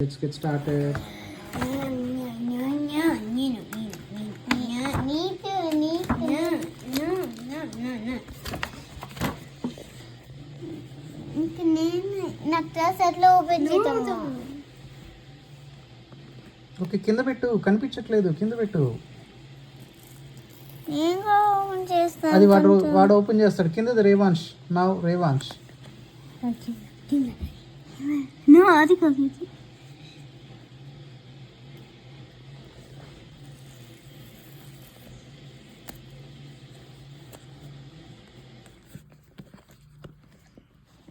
Let's get started. Okay, కింద పెట్టు, కనిపించట్లేదు, కింద పెట్టు. అది వాడు ఓపెన్ చేస్తాడు. కింద రేవాంశ్. నౌ రేవాంశ్. అది కాదు.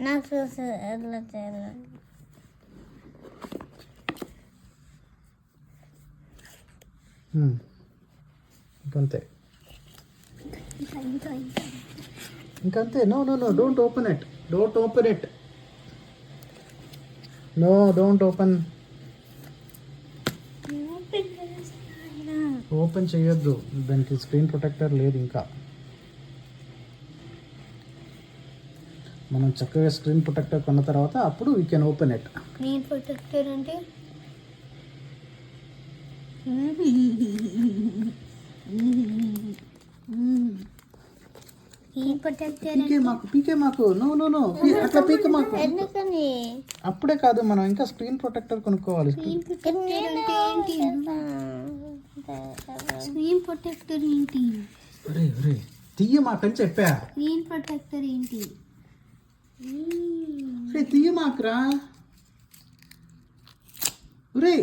నాకు ఎలా చేయాలి? ఇంకంతే. ఇంకంతే. No no no, don't open it. Don't open it. No, don't open. Open చేయొద్దు, దానికి స్క్రీన్ ప్రొటెక్టర్ లేదు ఇంకా. మనం చక్కగా స్క్రీన్ ప్రొటెక్టర్ కొన్న తర్వాత అప్పుడు we can open it. Screen protector అంటే పీకే మాకు. నో నో నో, అట్లా పీక మాకు. ఎందుకని? అప్పుడే కాదు, మనం ఇంకా స్క్రీన్ ప్రొటెక్టర్ కొనుక్కోవాలి. స్క్రీన్ ప్రొటెక్టర్ ఏంటి? తీయ మాకని చెప్పా. స్క్రీన్ ప్రొటెక్టర్ ఏంటి? తీయ మాకురా. ఇదే